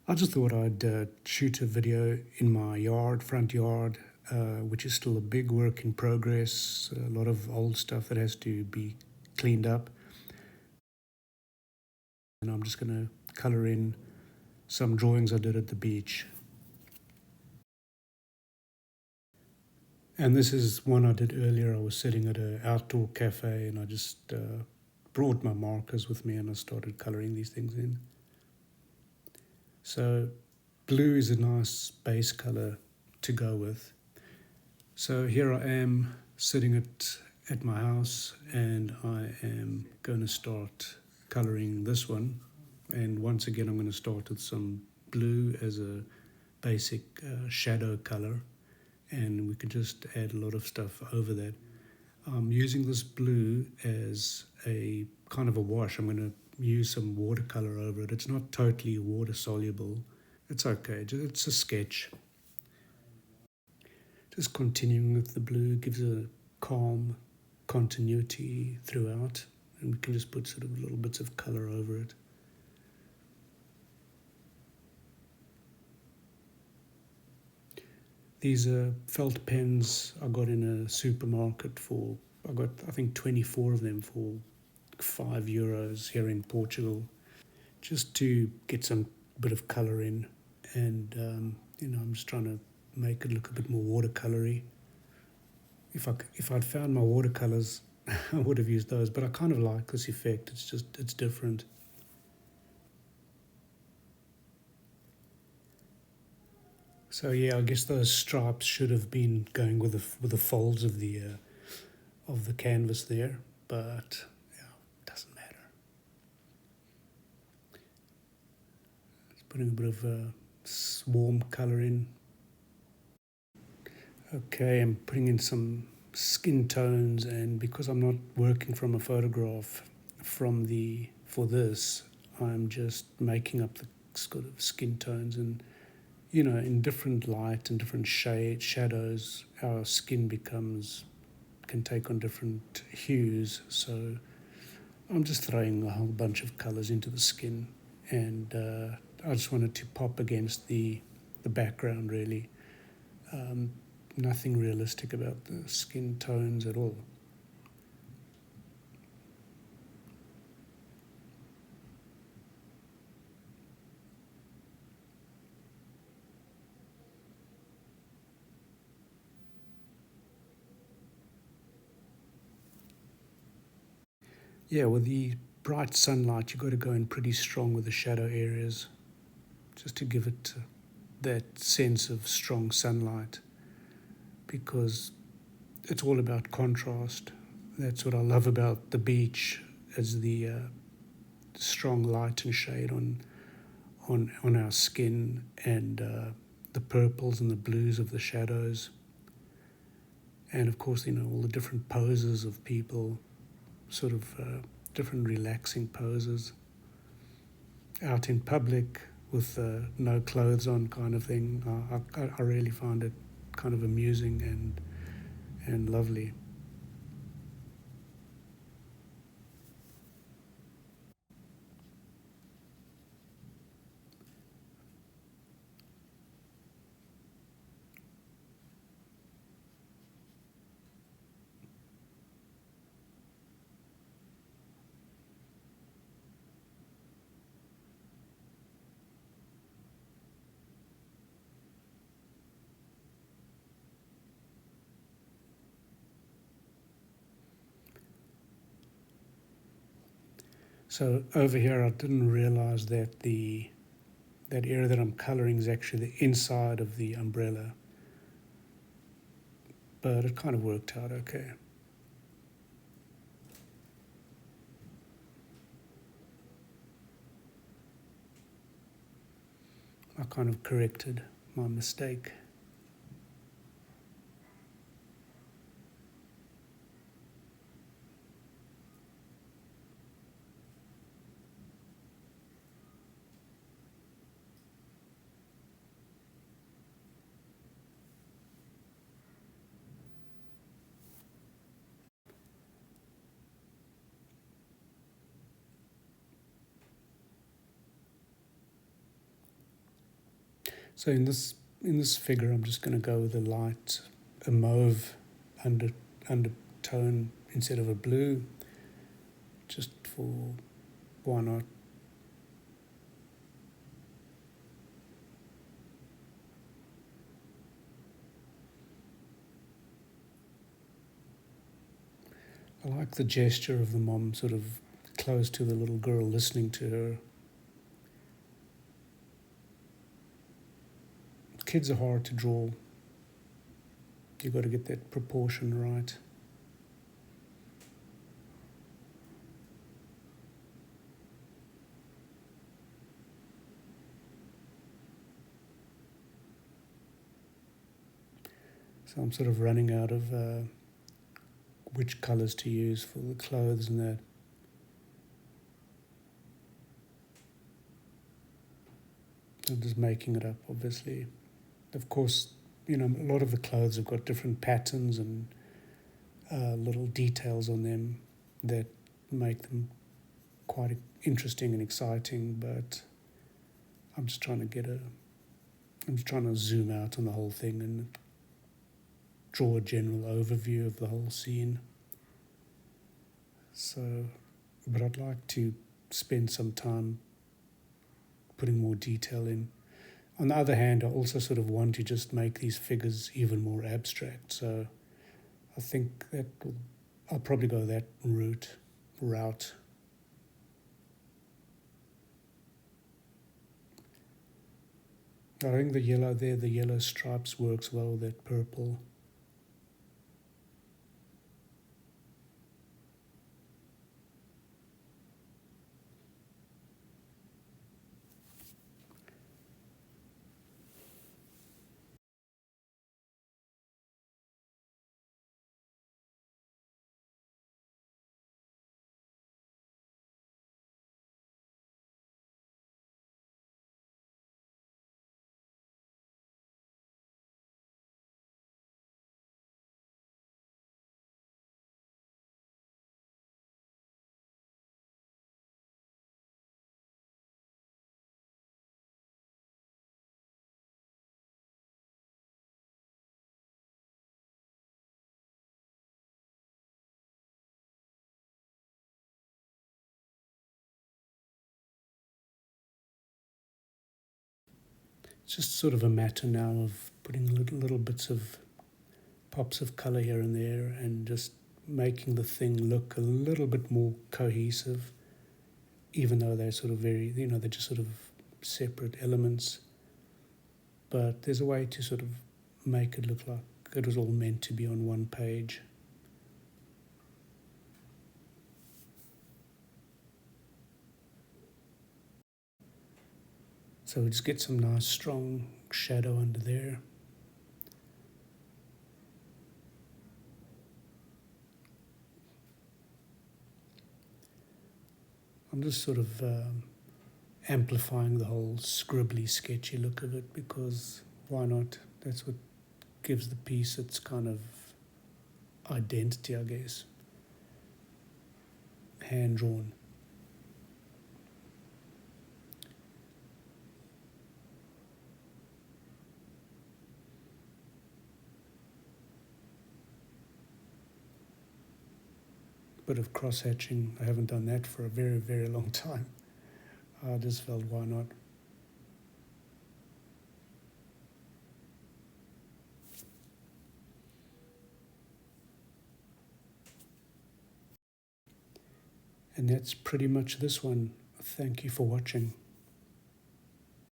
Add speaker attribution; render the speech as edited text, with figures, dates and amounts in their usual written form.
Speaker 1: I just thought I'd shoot a video in my yard, front yard, which is still a big work in progress, a lot of old stuff that has to be cleaned up. And I'm just going to colour in some drawings I did at the beach. And this is one I did earlier. I was sitting at an outdoor cafe and I just brought my markers with me and I started colouring these things in. So blue is a nice base colour to go with. So here I am sitting at my house and I am going to start colouring this one. And once again, I'm going to start with some blue as a basic shadow colour. And we can just add a lot of stuff over that. I'm using this blue as a kind of a wash. I'm going to use some watercolour over it. It's not totally water soluble. It's okay. It's a sketch. Just continuing with the blue gives a calm continuity throughout, and we can just put sort of little bits of colour over it. These are felt pens I got in a supermarket for, I think 24 of them for €5 here in Portugal, just to get some bit of colour in. And, I'm just trying to make it look a bit more watercolory. If I'd found my watercolours, I would have used those, but I kind of like this effect. It's different. So yeah, I guess those stripes should have been going with the folds of the canvas there, but yeah, it doesn't matter. Just putting a bit of warm colour in. Okay, I'm putting in some skin tones, and because I'm not working from a photograph for this, I'm just making up the sort of skin tones, and in different light and different shadows, our skin can take on different hues. So I'm just throwing a whole bunch of colors into the skin, and I just wanted to pop against the background, really. Nothing realistic about the skin tones at all. Yeah, with the bright sunlight, you've got to go in pretty strong with the shadow areas, just to give it that sense of strong sunlight, because it's all about contrast. That's what I love about the beach, is the strong light and shade on our skin, and the purples and the blues of the shadows, and of course all the different poses of people, sort of different relaxing poses out in public with no clothes on, kind of thing. I really find it kind of amusing and lovely. So over here, I didn't realize that that area that I'm coloring is actually the inside of the umbrella, but it kind of worked out okay. I kind of corrected my mistake. So in this figure, I'm just going to go with a mauve undertone instead of a blue, just for why not. I like the gesture of the mom sort of close to the little girl listening to her. Kids are hard to draw. You've got to get that proportion right. So I'm sort of running out of which colours to use for the clothes and that. I'm just making it up, obviously. Of course, you know, a lot of the clothes have got different patterns and little details on them that make them quite interesting and exciting, but I'm just trying to zoom out on the whole thing and draw a general overview of the whole scene. So, but I'd like to spend some time putting more detail in. On the other hand, I also sort of want to just make these figures even more abstract. So I think I'll probably go that route. I think the yellow stripes works well with that purple. It's just sort of a matter now of putting little bits of pops of color here and there and just making the thing look a little bit more cohesive, even though they're sort of they're just sort of separate elements. But there's a way to sort of make it look like it was all meant to be on one page. So we just get some nice strong shadow under there. I'm just sort of amplifying the whole scribbly, sketchy look of it because why not? That's what gives the piece its kind of identity, I guess. Hand drawn. Bit of cross hatching. I haven't done that for a very, very long time. I just felt why not. And that's pretty much this one. Thank you for watching.